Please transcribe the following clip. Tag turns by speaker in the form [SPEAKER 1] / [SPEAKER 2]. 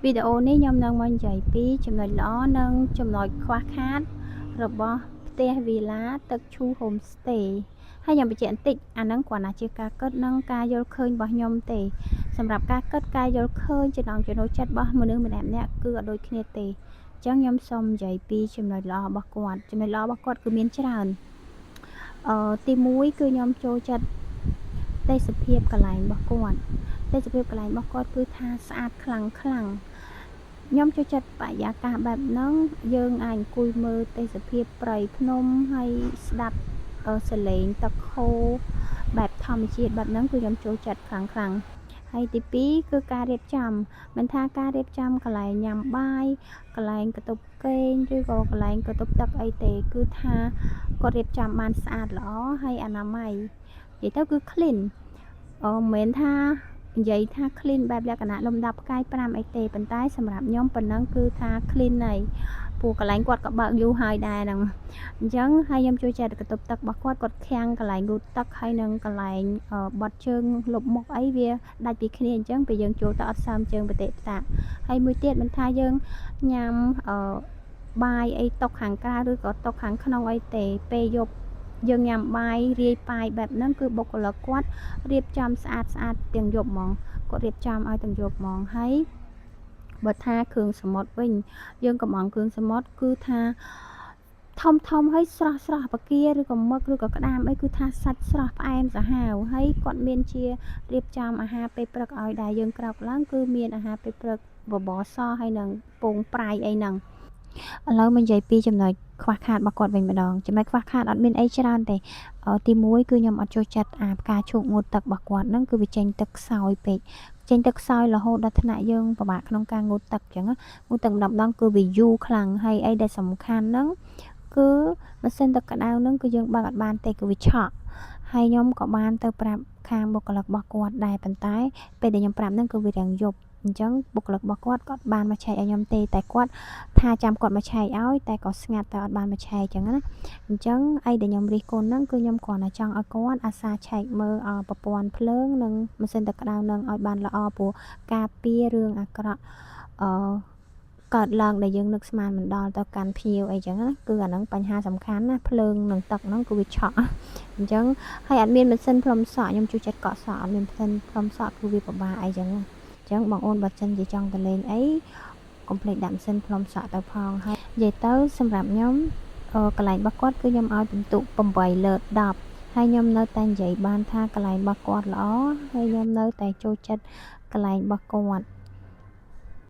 [SPEAKER 1] វីដេអូនេះខ្ញុំនឹងមកនិយាយពីចំណុចល្អនិងចំណុចខ្វះខាតរបស់ផ្ទះវីឡាទឹកឈូ Homestay ហើយខ្ញុំបញ្ជាក់បន្តិចអាហ្នឹងគ្រាន់តែជាការគិតនិងការយល់ឃើញរបស់ខ្ញុំទេសម្រាប់ការគិតការយល់ឃើញចំណង់ចំណូលចិត្តរបស់មនុស្សម្នាក់ៗគឺអត់ដូចគ្នាទេអញ្ចឹងខ្ញុំសូមនិយាយពីចំណុចល្អរបស់គាត់ចំណុចល្អរបស់គាត់គឺមានច្រើនទី1គឺខ្ញុំចូលចិត្តទេសភាពកន្លែងរបស់គាត់ទេសភាពកន្លែងរបស់គាត់គឺថាស្អាតខ្លាំងខ្ញុំចូលចិត្តបរិយាកាសបែបហ្នឹងយើងអាចអង្គុយមើលទេសភាពព្រៃភ្នំហើយស្ដាប់សលេងទឹកហូរបែបធម្មជាតិបែបហ្នឹងគឺខ្ញុំចូលចិត្តខ្លាំងហើយទី2គឺការរៀបចំមិនថាការរៀបចំកន្លែងញ៉ាំបាយកន្លែងកតុបគេងឬក៏កន្លែងកតុបទឹកអីទេគឺថាគាត់រៀបចំបានស្អាតល្អហើយអនាម័យនិយាយទៅគឺ clean មិនមែនថានិយាយថា clean បែបលក្ខណៈលំដាប់ផ្កាយ5អីទេប៉ុន្តែសម្រាប់ខ្ញុំប៉ុណ្ណឹងគឺថា clean ហើយពូកន្លែងគាត់ក៏បើកយូរហើយដែរហ្នឹងអញ្ចឹងហើយខ្ញុំចូលចិត្តកតុបទឹករបស់គាត់ខាំងកន្លែងងូតទឹកហើយនឹងកន្លែងបត់ជើងលុបមុខអីវាដាច់ពីគ្នាអញ្ចឹងពេលយើងចូលទៅអត់សើមជើងប្រតិតាហើយមួយទៀតមិនថាយើងញ៉ាំបាយអីតុខាងក្រៅឬក៏តុខាងក្នុងអីទេពេលយប់យើងញ៉ាំបាយរាយប៉ាយបែបហ្នឹងគឺបុគ្គលិកគាត់រៀបចំស្អាតទាំងយប់ហ្មងគាត់រៀបចំឲ្យទាំងយប់ហ្មងហើយបើថាគ្រឿងសមុទ្រវិញយើងកំងគ្រឿងសមុទ្រគឺថាធំហើយស្រស់បកាឬក៏មឹកឬក៏ក្តាមអីគឺថាសាច់ស្រស់ផ្អែមសាហាវហើយគាត់មានជារៀបចំអាហារពេលព្រឹកឲ្យដែរយើងក្រោកឡើងគឺមានអាហារពេលព្រឹកបបរសហើយនឹងពងប្រៃអីហ្នឹងឥឡូវមកនិយាយពីចំណុចខ្វះខាតរបស់គាត់វិញម្ដងចំណុចខ្វះខាតអត់មានអីច្រើនទេទី1គឺខ្ញុំអត់ចូលចិត្តផ្កាឈូកងូតទឹករបស់គាត់ហ្នឹងគឺវាចេញទឹកខ្សោយពេកចេញទឹកខ្សោយរហូតដល់ថ្នាក់យើងពិបាកក្នុងការងូតទឹកអញ្ចឹងងូតទឹកម្ដងគឺវាយូរខ្លាំងហើយអីដែលសំខាន់ហ្នឹងគឺម៉ាស៊ីនទឹកក្តៅហ្នឹងគឺយើងបើកអត់បានទេគឺវាឆក់ហើយខ្ញុំក៏បានទៅប្រាប់ខាងបុគ្គលិករបស់គាត់ដែរប៉ុន្តែពេលដែលខ្ញុំប្រាប់ហ្នឹងគឺវារាំងយប់អញ្ចឹងបុគ្គលិករបស់គាត់ក៏បានមកឆែកឲ្យខ្ញុំទេតែគាត់ថាចាំគាត់មកឆែកឲ្យតែក៏ស្ងាត់តែអត់បានមកឆែកអញ្ចឹងណាអញ្ចឹងអីដែលខ្ញុំរិះគន់ហ្នឹងគឺខ្ញុំគ្រាន់តែចង់ឲ្យគាត់អាសាឆែកមើលប្រព័ន្ធភ្លើងនិងម៉ាស៊ីនទឹកក្តៅនឹងឲ្យបានល្អព្រោះការពាររឿងអាក្រក់កើតឡើងដែលយើងនឹកស្មានមិនដល់ទៅកាន់ភ្ញៀវអីចឹងណាគឺអាហ្នឹងបញ្ហាសំខាន់ណាភ្លើងនិងទឹកហ្នឹងគឺវាឆក់អញ្ចឹងហើយអត់មានម៉ាស៊ីនផ្លុំសក់ខ្ញុំជួយចិត្តកក់សក់អត់មានម៉ាស៊ីនផ្លុំសក់គឺវាពិបាកអីចឹងណាអញ្ចឹងបងអូនបើចិនជាចង់ទៅលេងអីកុំភ្លេចដាក់ម៉ាស៊ីនផ្លុំសក់ទៅផងហើយនិយាយទៅសម្រាប់ខ្ញុំកន្លែងរបស់គាត់គឺខ្ញុំឲ្យពិន្ទុ8លើ10ហើយខ្ញុំនៅតែនិយាយបានថាកន្លែងរបស់គាត់ល្អហើយខ្ញុំនៅតែចូលចិត្តកន្លែងរបស់គាត់